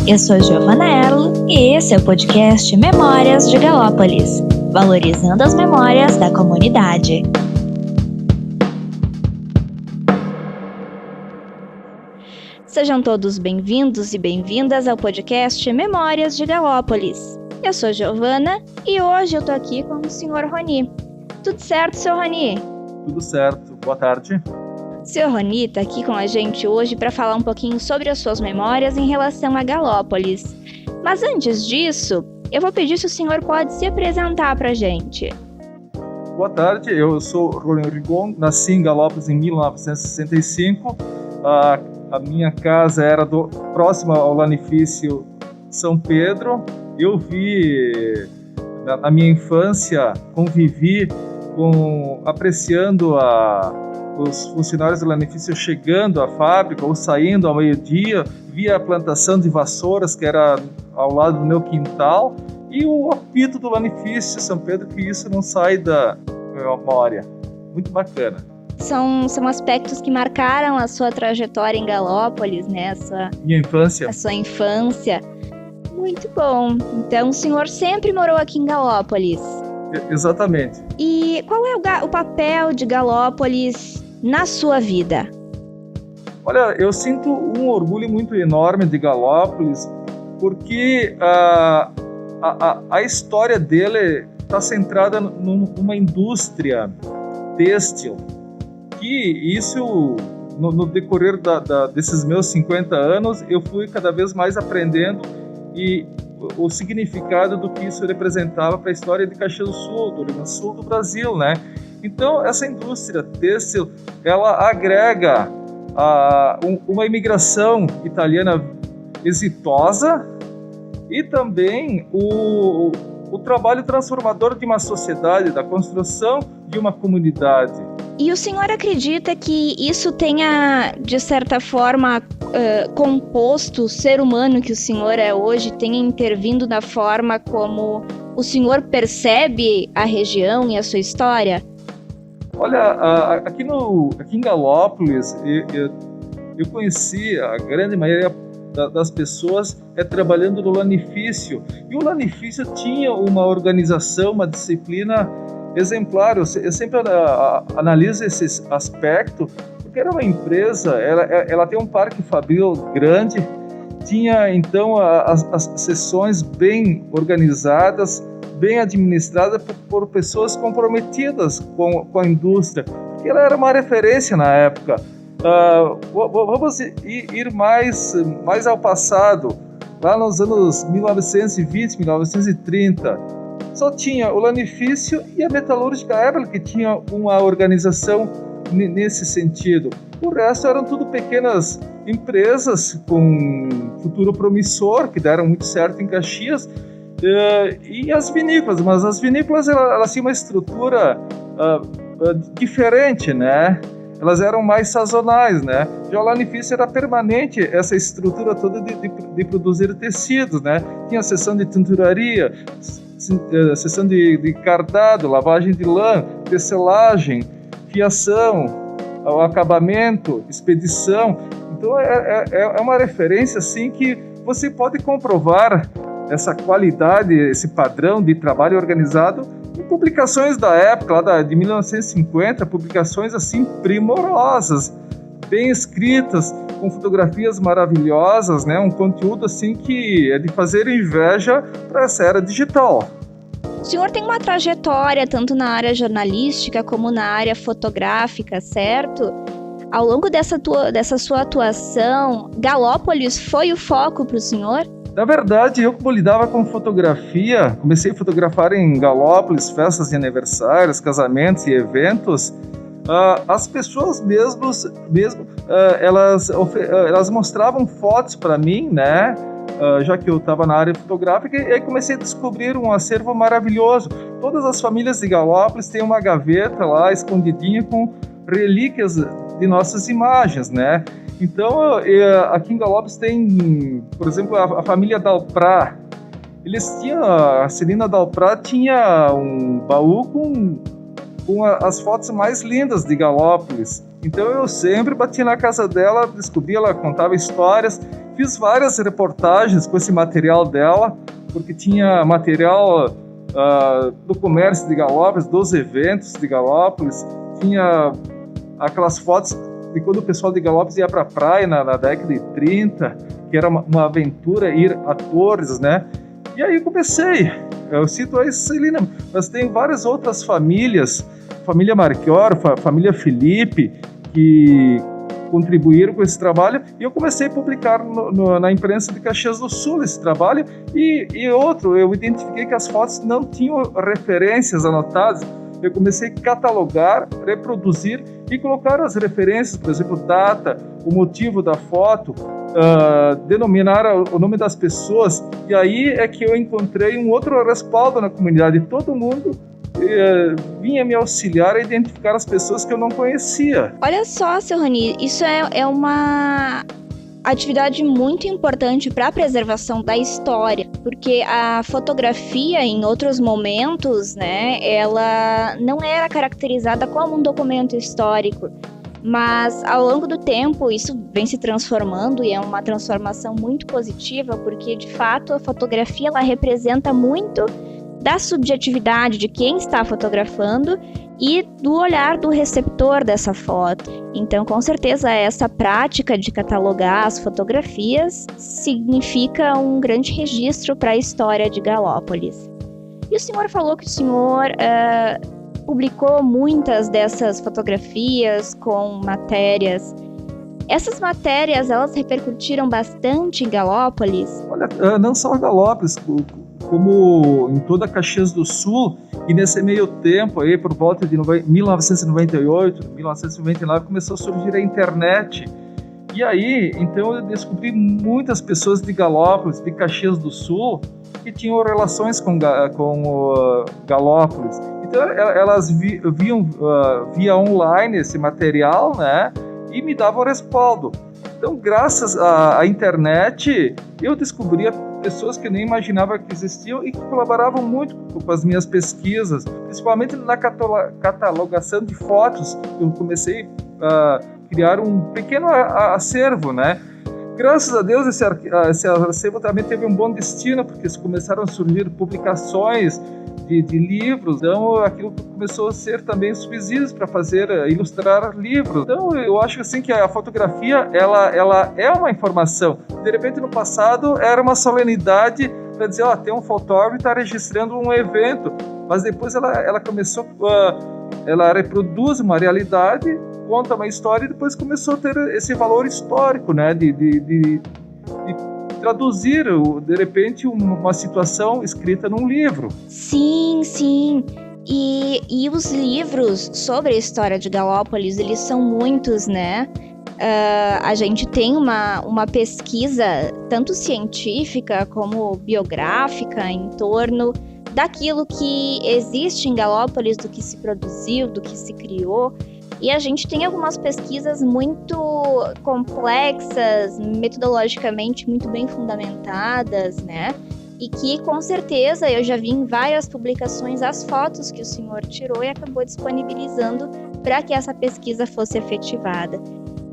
Eu sou Giovana Erlo e esse é o podcast Memórias de Galópolis, valorizando as memórias da comunidade. Sejam todos bem-vindos e bem-vindas ao podcast Memórias de Galópolis. Eu sou Giovana e hoje eu tô aqui com o Sr. Roni. Tudo certo, Sr. Roni? Tudo certo. Boa tarde. O Sr. Roni está aqui com a gente hoje para falar um pouquinho sobre as suas memórias em relação a Galópolis. Mas antes disso, eu vou pedir se o senhor pode se apresentar para a gente. Boa tarde, eu sou Rony Rigon, nasci em Galópolis em 1965. A minha casa era próxima ao Lanifício São Pedro. Eu vi, na minha infância, convivi apreciando os funcionários do Lanifício chegando à fábrica ou saindo ao meio-dia, via a plantação de vassouras que era ao lado do meu quintal e o apito do Lanifício São Pedro, que isso não sai da memória. Muito bacana. São aspectos que marcaram a sua trajetória em Galópolis, né? Minha infância. A sua infância. Muito bom. Então o senhor sempre morou aqui em Galópolis? Exatamente. E qual é o papel de Galópolis na sua vida? Olha, eu sinto um orgulho muito enorme de Galópolis, porque a história dele está centrada numa indústria têxtil, que isso, no decorrer desses meus 50 anos, eu fui cada vez mais aprendendo e o significado do que isso representava para a história de Caxias do Sul, do Rio Grande do Sul, do Brasil, né? Então, essa indústria têxtil, ela agrega uma imigração italiana exitosa e também o trabalho transformador de uma sociedade, da construção de uma comunidade. E o senhor acredita que isso tenha, de certa forma, composto o ser humano que o senhor é hoje, tenha intervindo na forma como o senhor percebe a região e a sua história? Olha, aqui em Galópolis, eu conheci a grande maioria das pessoas trabalhando no Lanifício. E o Lanifício tinha uma organização, uma disciplina exemplar. Eu sempre analiso esse aspecto, porque era uma empresa, ela tem um parque fabril grande, tinha então as sessões bem organizadas, bem administradas por pessoas comprometidas com a indústria, porque ela era uma referência na época. Vamos ir mais ao passado, lá nos anos 1920, 1930. Só tinha o Lanifício e a Metalúrgica Eberle, que tinha uma organização nesse sentido. O resto eram tudo pequenas empresas com futuro promissor, que deram muito certo em Caxias, e as vinícolas. Mas as vinícolas elas tinham uma estrutura diferente, né? Elas eram mais sazonais, né? Já o Lanifício era permanente, essa estrutura toda de produzir tecidos, né? Tinha a seção de tinturaria, seção de cardado, lavagem de lã, tecelagem, fiação, o acabamento, expedição. Então é uma referência assim que você pode comprovar essa qualidade, esse padrão de trabalho organizado em publicações da época, lá de 1950, publicações assim primorosas, bem escritas, com fotografias maravilhosas, né? Um conteúdo assim que é de fazer inveja para essa era digital. O senhor tem uma trajetória tanto na área jornalística como na área fotográfica, certo? Ao longo dessa sua atuação, Galópolis foi o foco para o senhor? Na verdade, eu como lidava com fotografia, comecei a fotografar em Galópolis, festas de aniversários, casamentos e eventos. As pessoas mesmo elas mostravam fotos para mim, né? Já que eu estava na área fotográfica, e aí comecei a descobrir um acervo maravilhoso. Todas as famílias de Galópolis têm uma gaveta lá escondidinha com relíquias de nossas imagens, né? Então, aqui em Galópolis tem, por exemplo, a família Dalprá. A Celina Dalprá tinha um baú com as fotos mais lindas de Galópolis. Então eu sempre batia na casa dela, descobria, ela contava histórias fiz várias reportagens com esse material dela, porque tinha material do comércio de Galópolis, dos eventos de Galópolis, tinha aquelas fotos de quando o pessoal de Galópolis ia para a praia na década de 30, que era uma aventura ir a Torres, né? E aí eu comecei, eu cito a Celina, mas tem várias outras famílias, família Marchior, família Felipe, que contribuíram com esse trabalho, e eu comecei a publicar na imprensa de Caxias do Sul esse trabalho, e eu identifiquei que as fotos não tinham referências anotadas. Eu comecei a catalogar, reproduzir e colocar as referências, por exemplo, data, o motivo da foto, denominar o nome das pessoas, e aí é que eu encontrei um outro respaldo na comunidade. Todo mundo vinha me auxiliar a identificar as pessoas que eu não conhecia. Olha só, seu Rani, isso é uma atividade muito importante para a preservação da história, porque a fotografia em outros momentos, né, ela não era caracterizada como um documento histórico, mas ao longo do tempo isso vem se transformando, e é uma transformação muito positiva, porque de fato a fotografia ela representa muito da subjetividade de quem está fotografando e do olhar do receptor dessa foto. Então, com certeza, essa prática de catalogar as fotografias significa um grande registro para a história de Galópolis. E o senhor falou que o senhor publicou muitas dessas fotografias com matérias. Essas matérias, elas repercutiram bastante em Galópolis? Olha, não só em Galópolis, como em toda Caxias do Sul, e nesse meio tempo, aí, por volta de 1998, 1999, começou a surgir a internet. E aí, então, eu descobri muitas pessoas de Galópolis, de Caxias do Sul, que tinham relações com Galópolis. Então, elas viam via online esse material, né, e me davam respaldo. Então, graças à internet, eu descobri pessoas que nem imaginava que existiam e que colaboravam muito com as minhas pesquisas, principalmente na catalogação de fotos. Eu comecei a criar um pequeno acervo, né? Graças a Deus, esse acervo também teve um bom destino, porque começaram a surgir publicações de livros, então aquilo começou a ser também subsídios para ilustrar livros. Então eu acho assim que a fotografia ela é uma informação. De repente no passado era uma solenidade para dizer, tem um fotógrafo que está registrando um evento, mas depois ela começou, ela reproduz uma realidade, conta uma história, e depois começou a ter esse valor histórico, né, de traduzir, de repente, uma situação escrita num livro. Sim, sim. E os livros sobre a história de Galópolis, eles são muitos, né? A gente tem uma pesquisa, tanto científica como biográfica, em torno daquilo que existe em Galópolis, do que se produziu, do que se criou. E a gente tem algumas pesquisas muito complexas, metodologicamente muito bem fundamentadas, né? E que, com certeza, eu já vi em várias publicações as fotos que o senhor tirou e acabou disponibilizando para que essa pesquisa fosse efetivada.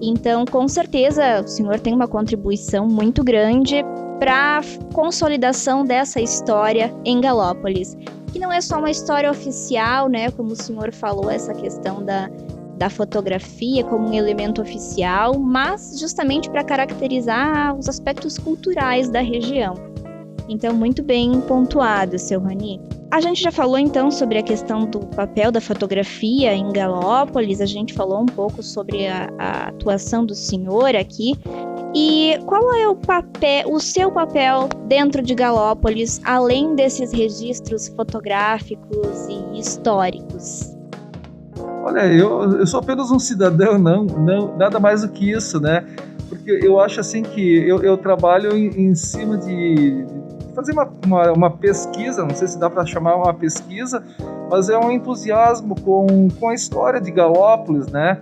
Então, com certeza, o senhor tem uma contribuição muito grande para a consolidação dessa história em Galópolis, que não é só uma história oficial, né? Como o senhor falou, essa questão da fotografia como um elemento oficial, mas justamente para caracterizar os aspectos culturais da região. Então, muito bem pontuado, seu Rani. A gente já falou então sobre a questão do papel da fotografia em Galópolis, a gente falou um pouco sobre a atuação do senhor aqui. E qual é o seu papel dentro de Galópolis, além desses registros fotográficos e históricos? Olha, eu sou apenas um cidadão, não nada mais do que isso, né? Porque eu acho assim que eu trabalho em cima de fazer uma pesquisa, não sei se dá para chamar uma pesquisa, mas é um entusiasmo com a história de Galópolis, né?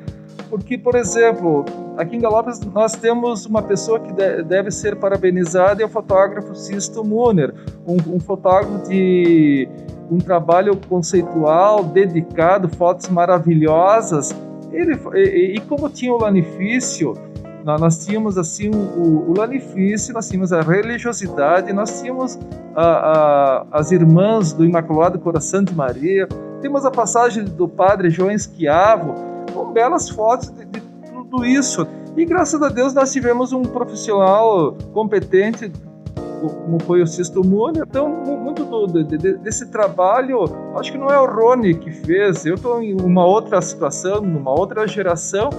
Porque, por exemplo, aqui em Galópolis nós temos uma pessoa que deve ser parabenizada, é o fotógrafo Sisto Muner, um fotógrafo de um trabalho conceitual, dedicado, fotos maravilhosas. E como tinha o lanifício, nós tínhamos assim o lanifício, nós tínhamos a religiosidade, nós tínhamos as irmãs do Imaculado Coração de Maria, temos a passagem do padre João Schiavo, com belas fotos de tudo isso. E graças a Deus nós tivemos um profissional competente, como foi o Sisto Múnia. Então, muito desse trabalho, acho que não é o Rony que fez, eu estou em uma outra situação, numa outra geração,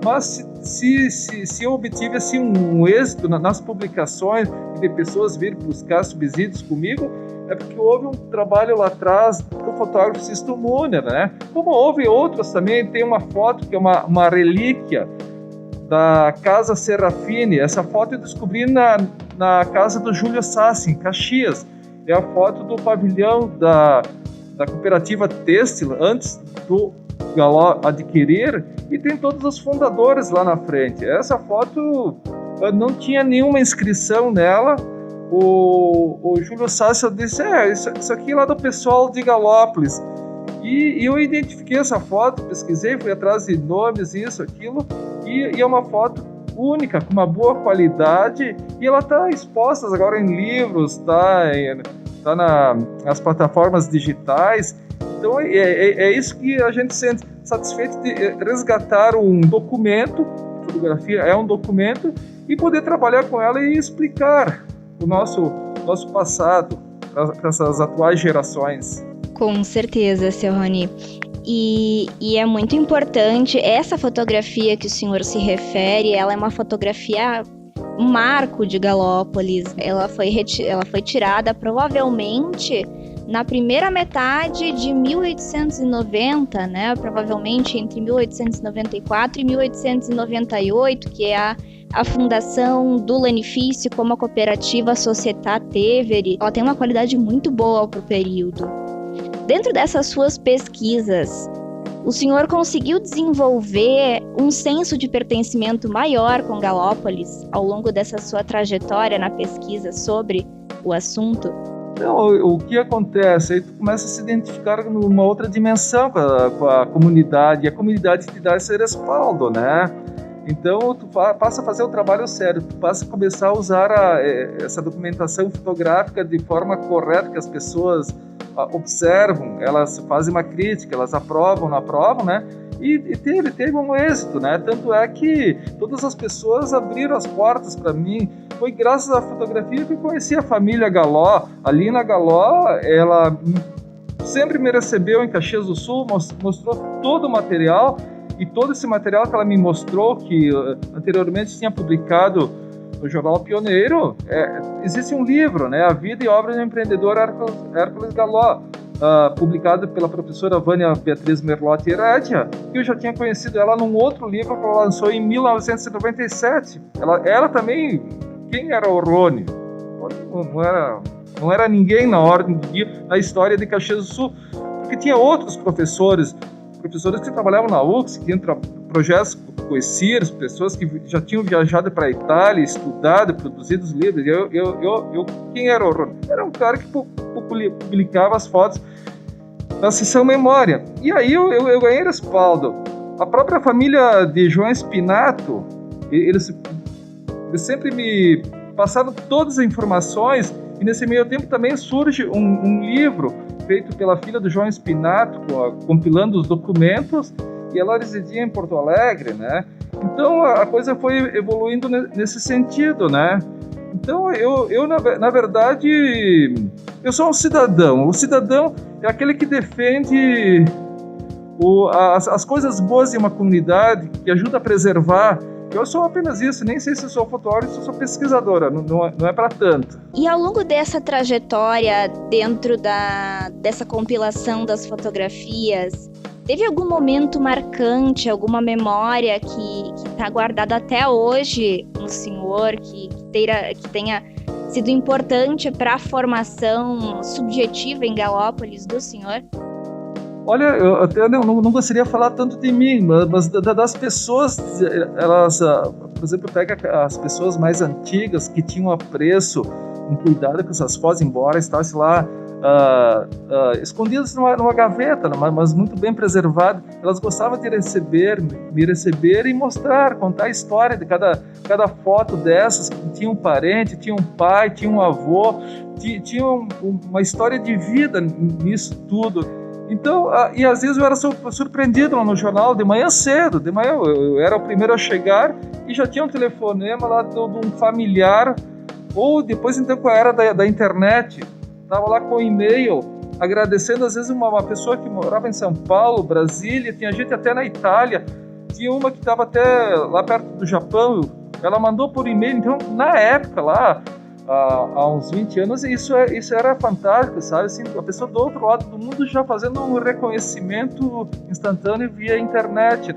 mas se eu obtive assim, um êxito nas publicações e de pessoas virem buscar subsídios comigo, é porque houve um trabalho lá atrás do fotógrafo Sisto Múnia, né? Como houve outros também, tem uma foto que é uma relíquia da Casa Serafini. Essa foto eu descobri na casa do Júlio Sassi, em Caxias. É a foto do pavilhão da cooperativa têxtil, antes do Galó adquirir, e tem todos os fundadores lá na frente. Essa foto não tinha nenhuma inscrição nela. O Júlio Sassi disse, isso aqui é lá do pessoal de Galópolis. E eu identifiquei essa foto, pesquisei, fui atrás de nomes, isso, aquilo, e é uma foto única, com uma boa qualidade, e ela está exposta agora em livros, está nas plataformas digitais. Então é isso que a gente sente satisfeito de resgatar um documento, fotografia é um documento, e poder trabalhar com ela e explicar o nosso passado para essas atuais gerações. Com certeza, seu Rony. E é muito importante, essa fotografia que o senhor se refere, ela é uma fotografia marco de Galópolis. Ela foi tirada provavelmente na primeira metade de 1890, né? Provavelmente entre 1894 e 1898, que é a fundação do Lanifício como a cooperativa Società Tevere. Ela tem uma qualidade muito boa para o período. Dentro dessas suas pesquisas, o senhor conseguiu desenvolver um senso de pertencimento maior com Galópolis ao longo dessa sua trajetória na pesquisa sobre o assunto? Não, o que acontece? Aí tu começa a se identificar numa outra dimensão com a comunidade, e a comunidade te dá esse respaldo, né? Então, tu passa a fazer o trabalho sério, tu passa a começar a usar essa documentação fotográfica de forma correta, que as pessoas observam, elas fazem uma crítica, elas aprovam, não aprovam, né? E teve um êxito, né? Tanto é que todas as pessoas abriram as portas para mim. Foi graças à fotografia que eu conheci a família Galó. A Lina Galó, ela sempre me recebeu em Caxias do Sul, mostrou todo o material, e todo esse material que ela me mostrou, que anteriormente tinha publicado no Jornal Pioneiro, existe um livro, né? A Vida e Obra do Empreendedor Hércules Galó, publicado pela professora Vânia Beatriz Merlotti Heredia, que eu já tinha conhecido ela num outro livro que ela lançou em 1997. Ela também, quem era o Rony? Não era ninguém na ordem do dia, na história de Caxias do Sul, porque tinha outros professores que trabalhavam na UX, que tinham projetos com o CIRS, pessoas que já tinham viajado para a Itália, estudado, produzido os livros. Quem era o Rony? Era um cara que publicava as fotos na seção Memória. E aí eu ganhei respaldo. A própria família de João Spinato, eles sempre me passaram todas as informações, e nesse meio tempo também surge um livro feito pela filha do João Spinato, compilando os documentos, e ela residia em Porto Alegre, né? Então a coisa foi evoluindo nesse sentido, né? Então eu na verdade, eu sou um cidadão. O cidadão é aquele que defende as coisas boas de uma comunidade, que ajuda a preservar. Eu sou apenas isso, nem sei se sou fotógrafo, se sou pesquisadora, não é para tanto. E ao longo dessa trajetória, dentro dessa compilação das fotografias, teve algum momento marcante, alguma memória que está guardada até hoje no senhor, que tenha sido importante para a formação subjetiva em Galópolis do senhor? Olha, eu até não gostaria de falar tanto de mim, mas das pessoas, elas, por exemplo, pega as pessoas mais antigas que tinham apreço um cuidado com essas fotos, embora estivesse lá escondidas numa gaveta, mas muito bem preservado. Elas gostavam de me receber e mostrar, contar a história de cada foto dessas. Tinha um parente, tinha um pai, tinha um avô, tinha uma história de vida nisso tudo. Então, e às vezes eu era surpreendido lá no jornal, de manhã cedo, eu era o primeiro a chegar e já tinha um telefonema lá de um familiar, ou depois então com a era da internet, estava lá com o e-mail, agradecendo às vezes uma pessoa que morava em São Paulo, Brasília, tinha gente até na Itália, tinha uma que estava até lá perto do Japão, ela mandou por e-mail. Então na época lá, há uns 20 anos, isso era fantástico, sabe? Assim, a pessoa do outro lado do mundo já fazendo um reconhecimento instantâneo via internet.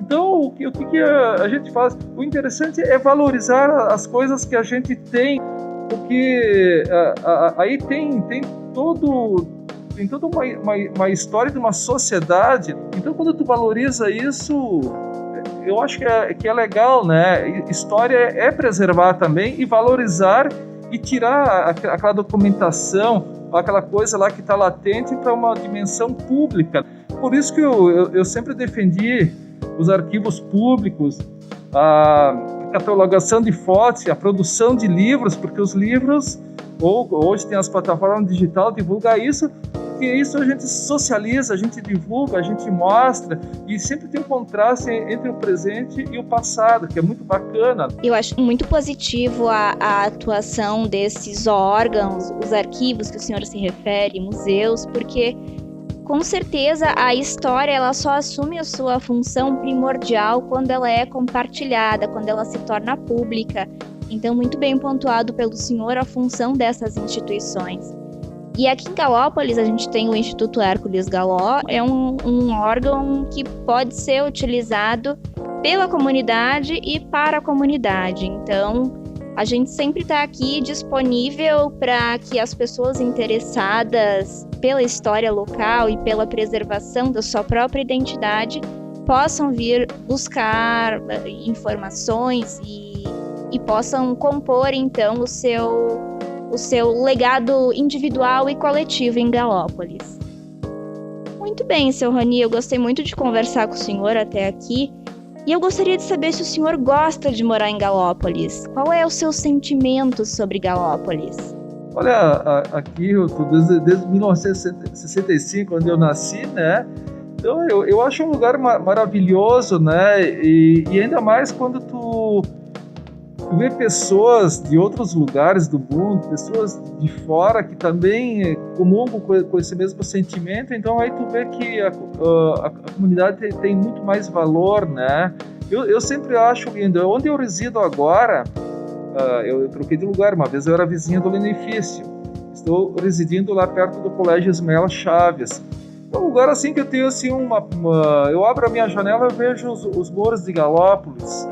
Então, o que a gente faz? O interessante é valorizar as coisas que a gente tem, porque aí tem toda uma história de uma sociedade. Então, quando tu valoriza isso, eu acho que é legal, né? História é preservar também e valorizar e tirar aquela documentação, aquela coisa lá que está latente para uma dimensão pública. Por isso que eu sempre defendi os arquivos públicos, a catalogação de fotos, a produção de livros, porque os livros, hoje tem as plataformas digitais, divulgar isso, porque isso a gente socializa, a gente divulga, a gente mostra, e sempre tem um contraste entre o presente e o passado, que é muito bacana. Eu acho muito positivo a atuação desses órgãos, os arquivos que o senhor se refere, museus, porque com certeza a história ela só assume a sua função primordial quando ela é compartilhada, quando ela se torna pública. Então, muito bem pontuado pelo senhor a função dessas instituições. E aqui em Galópolis a gente tem o Instituto Hércules Galó, é um órgão que pode ser utilizado pela comunidade e para a comunidade. Então, a gente sempre está aqui disponível para que as pessoas interessadas pela história local e pela preservação da sua própria identidade possam vir buscar informações e possam compor, então, o seu legado individual e coletivo em Galópolis. Muito bem, seu Rony, eu gostei muito de conversar com o senhor até aqui. E eu gostaria de saber se o senhor gosta de morar em Galópolis. Qual é o seu sentimento sobre Galópolis? Olha, aqui eu estou desde 1965, quando eu nasci, né? Então eu acho um lugar maravilhoso, né? E ainda mais quando tu vê pessoas de outros lugares do mundo, pessoas de fora que também comungam com esse mesmo sentimento. Então aí tu vê que a comunidade tem muito mais valor, né? Eu sempre acho lindo. Onde eu resido agora, eu troquei de lugar. Uma vez eu era vizinho do Lenefício. Estou residindo lá perto do Colégio Ismael Chaves. É um lugar assim que eu tenho assim eu abro a minha janela e vejo os morros de Galópolis.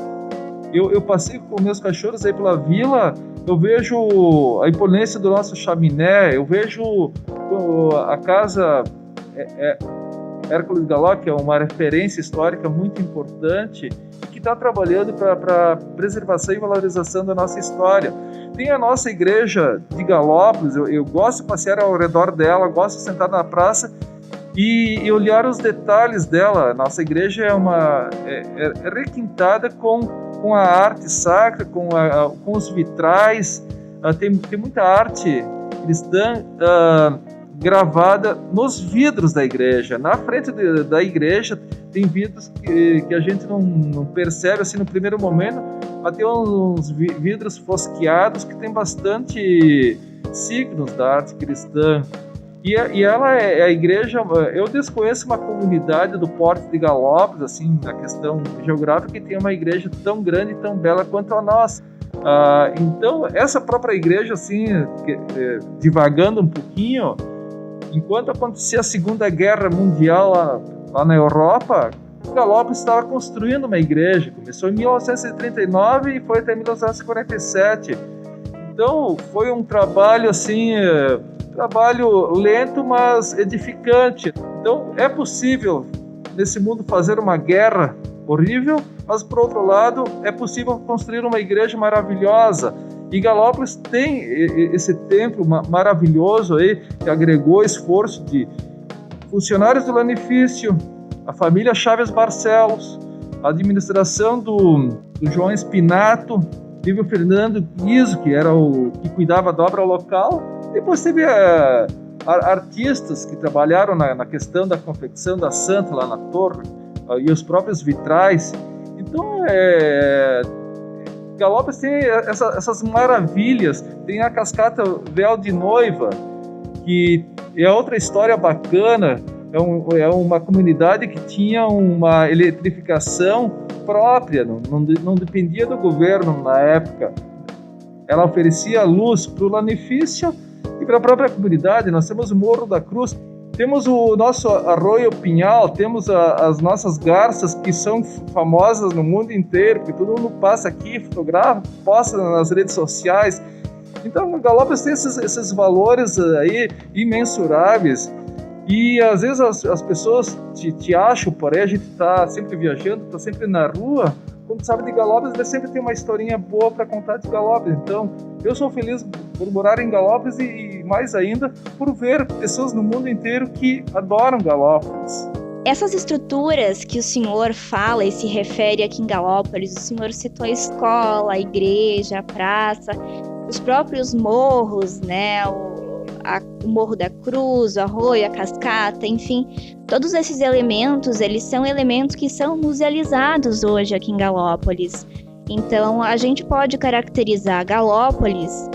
Eu passei com meus cachorros aí pela vila, eu vejo a imponência do nosso chaminé, eu vejo a casa Hércules Galó, que é uma referência histórica muito importante, e que está trabalhando para preservação e valorização da nossa história. Tem a nossa igreja de Galópolis, eu gosto de passear ao redor dela, gosto de sentar na praça e olhar os detalhes dela. Nossa igreja é requintada com a arte sacra, com os vitrais, tem muita arte cristã gravada nos vidros da igreja. Na frente da igreja tem vidros que a gente não percebe assim no primeiro momento, mas tem uns vidros fosqueados que tem bastante signos da arte cristã. E ela é a igreja. Eu desconheço uma comunidade do porte de Galópolis, assim, na questão geográfica, que tem uma igreja tão grande e tão bela quanto a nossa. Então, essa própria igreja, assim, divagando um pouquinho, enquanto acontecia a Segunda Guerra Mundial lá na Europa, Galópolis estava construindo uma igreja. Começou em 1939 e foi até 1947. Então, foi um trabalho, assim, trabalho lento, mas edificante. Então, é possível nesse mundo fazer uma guerra horrível, mas por outro lado, é possível construir uma igreja maravilhosa. E Galópolis tem esse templo maravilhoso aí, que agregou esforço de funcionários do Lanifício, a família Chaves Barcelos, a administração do João Espinato, teve o Fernando Guizo, que era que cuidava da obra local. Depois teve artistas que trabalharam na questão da confecção da Santa lá na torre, e os próprios vitrais. Então, Galópolis tem essas maravilhas. Tem a cascata Véu de Noiva, que é outra história bacana. É uma comunidade que tinha uma eletrificação própria, não dependia do governo na época. Ela oferecia luz para o Lanifício e para a própria comunidade. Nós temos o Morro da Cruz, temos o nosso Arroio Pinhal, temos as nossas garças, que são famosas no mundo inteiro, que todo mundo passa aqui, fotografa, posta nas redes sociais. Então, Galópolis tem esses valores aí imensuráveis. E às vezes as pessoas te acham, porém a gente está sempre viajando, está sempre na rua. Quando sabe de Galópolis, ele sempre tem uma historinha boa para contar de Galópolis. Então, eu sou feliz por morar em Galópolis e mais ainda por ver pessoas no mundo inteiro que adoram Galópolis. Essas estruturas que o senhor fala e se refere aqui em Galópolis, o senhor citou a escola, a igreja, a praça, os próprios morros, né? O Morro da Cruz, o Arroio, a cascata, enfim, todos esses elementos, eles são elementos que são musealizados hoje aqui em Galópolis. Então, a gente pode caracterizar Galópolis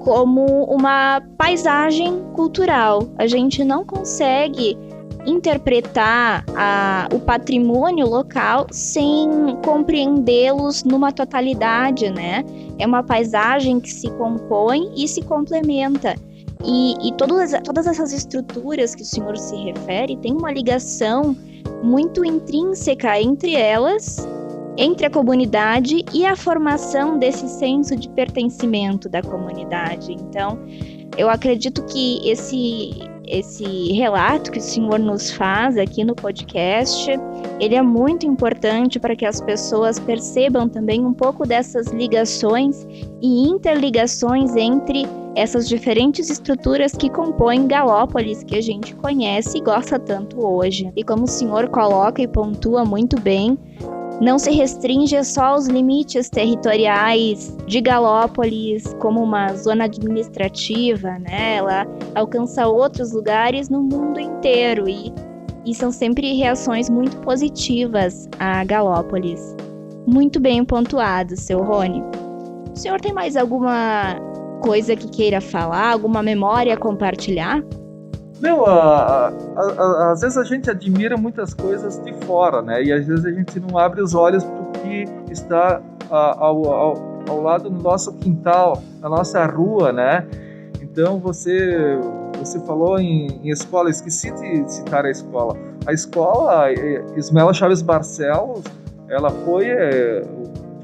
como uma paisagem cultural. A gente não consegue interpretar o patrimônio local sem compreendê-los numa totalidade, né? É uma paisagem que se compõe e se complementa. E todas essas estruturas que o senhor se refere têm uma ligação muito intrínseca entre elas, entre a comunidade e a formação desse senso de pertencimento da comunidade. Então, eu acredito que esse relato que o senhor nos faz aqui no podcast, ele é muito importante para que as pessoas percebam também um pouco dessas ligações e interligações entre essas diferentes estruturas que compõem Galópolis, que a gente conhece e gosta tanto hoje. E como o senhor coloca e pontua muito bem, não se restringe só aos limites territoriais de Galópolis como uma zona administrativa, né? Ela alcança outros lugares no mundo inteiro e são sempre reações muito positivas a Galópolis. Muito bem pontuado, seu Rony. O senhor tem mais alguma coisa que queira falar, alguma memória a compartilhar? Não, às vezes a gente admira muitas coisas de fora, né? E às vezes a gente não abre os olhos para o que está ao lado do nosso quintal, na nossa rua, né? Então você falou em escola, esqueci de citar a escola. A escola Ismael Chaves Barcelos, ela foi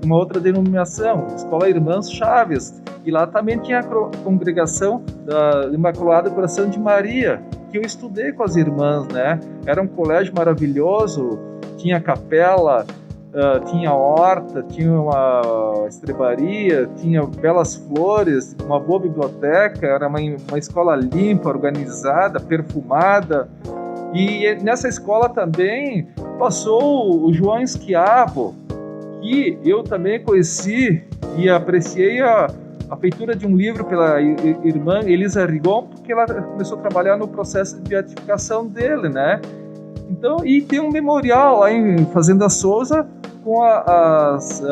uma outra denominação, Escola Irmãs Chaves. E lá também tinha a congregação da Imaculada Coração de Maria, que eu estudei com as irmãs, né? Era um colégio maravilhoso, tinha capela, tinha horta, tinha uma estrebaria, tinha belas flores, uma boa biblioteca, era uma escola limpa, organizada, perfumada. E nessa escola também passou o João Schiavo, que eu também conheci e apreciei a feitura de um livro pela irmã Elisa Rigon, porque ela começou a trabalhar no processo de beatificação dele, né? Então, e tem um memorial lá em Fazenda Souza com as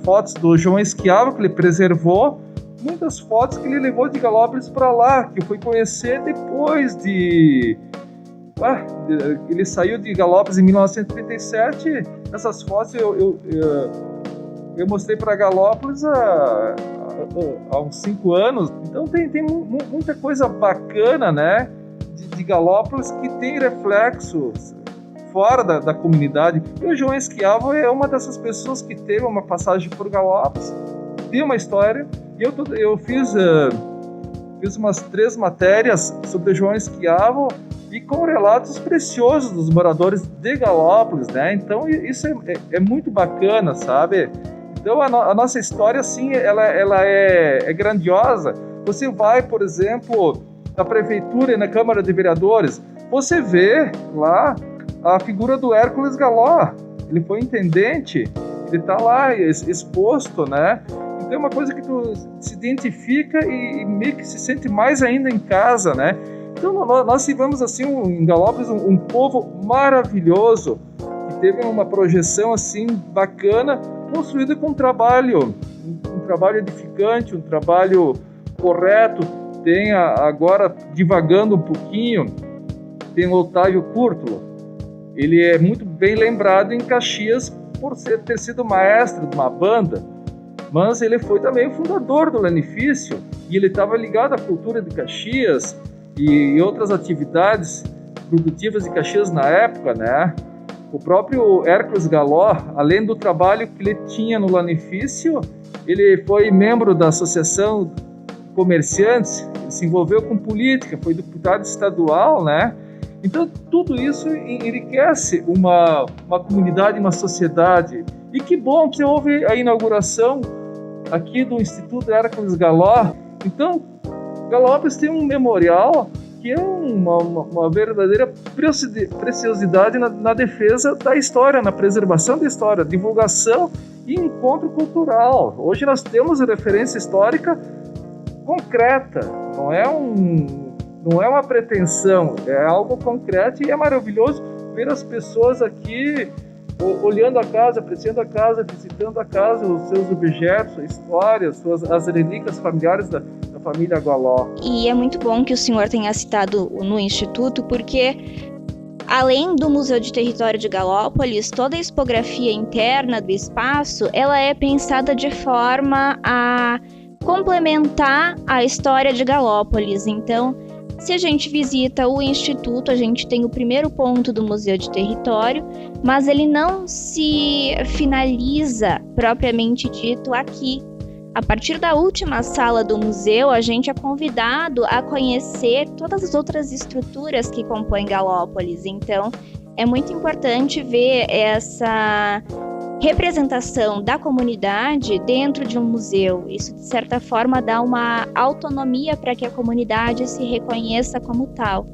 fotos do João Schiavo, que ele preservou, muitas fotos que ele levou de Galópolis para lá, que eu fui conhecer depois ele saiu de Galópolis em 1937. Essas fotos eu mostrei para Galópolis há uns 5 anos. Então tem muita coisa bacana, né, de Galópolis, que tem reflexos fora da comunidade. E o João Schiavo é uma dessas pessoas que teve uma passagem por Galópolis, tem uma história. E eu fiz umas 3 matérias sobre o João Schiavo e com relatos preciosos dos moradores de Galópolis, né? Então isso é muito bacana, sabe? Então a nossa história, sim, ela é grandiosa. Você vai, por exemplo, na prefeitura e na Câmara de Vereadores, você vê lá a figura do Hércules Galó. Ele foi intendente, ele está lá exposto, né? Então é uma coisa que tu se identifica e meio que se sente mais ainda em casa, né? Então nós tivemos assim em Galópolis um povo maravilhoso, que teve uma projeção assim bacana, construída com um trabalho edificante, um trabalho correto. Tem agora, divagando um pouquinho, tem o Otávio Curtolo. Ele é muito bem lembrado em Caxias por ter sido maestro de uma banda, mas ele foi também o fundador do Lanifício, e ele estava ligado à cultura de Caxias e outras atividades produtivas de Caxias na época, né? O próprio Hércules Galó, além do trabalho que ele tinha no Lanifício, ele foi membro da Associação Comerciantes, se envolveu com política, foi deputado estadual, né? Então, tudo isso enriquece uma comunidade, uma sociedade. E que bom que houve a inauguração aqui do Instituto Hércules Galó. Então, Galópolis tem um memorial que é uma verdadeira preciosidade na defesa da história, na preservação da história, divulgação e encontro cultural. Hoje nós temos referência histórica concreta, não é uma pretensão, é algo concreto, e é maravilhoso ver as pessoas aqui olhando a casa, apreciando a casa, visitando a casa, os seus objetos, a história, as relíquias familiares da família Galó. E é muito bom que o senhor tenha citado no Instituto, porque além do Museu de Território de Galópolis, toda a expografia interna do espaço, ela é pensada de forma a complementar a história de Galópolis. Então, se a gente visita o Instituto, a gente tem o primeiro ponto do Museu de Território, mas ele não se finaliza propriamente dito aqui. A partir da última sala do museu, a gente é convidado a conhecer todas as outras estruturas que compõem Galópolis. Então, é muito importante ver essa representação da comunidade dentro de um museu. Isso, de certa forma, dá uma autonomia para que a comunidade se reconheça como tal.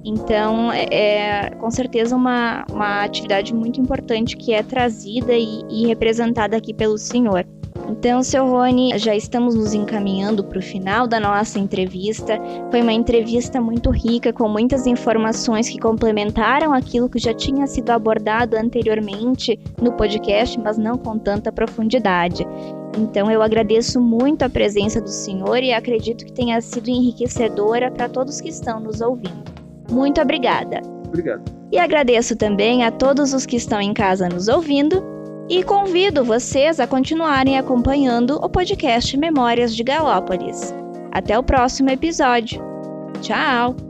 Então, é com certeza uma atividade muito importante que é trazida e representada aqui pelo senhor. Então, seu Rony, já estamos nos encaminhando para o final da nossa entrevista. Foi uma entrevista muito rica, com muitas informações que complementaram aquilo que já tinha sido abordado anteriormente no podcast, mas não com tanta profundidade. Então, eu agradeço muito a presença do senhor e acredito que tenha sido enriquecedora para todos que estão nos ouvindo. Muito obrigada. Obrigado. E agradeço também a todos os que estão em casa nos ouvindo. E convido vocês a continuarem acompanhando o podcast Memórias de Galópolis. Até o próximo episódio. Tchau!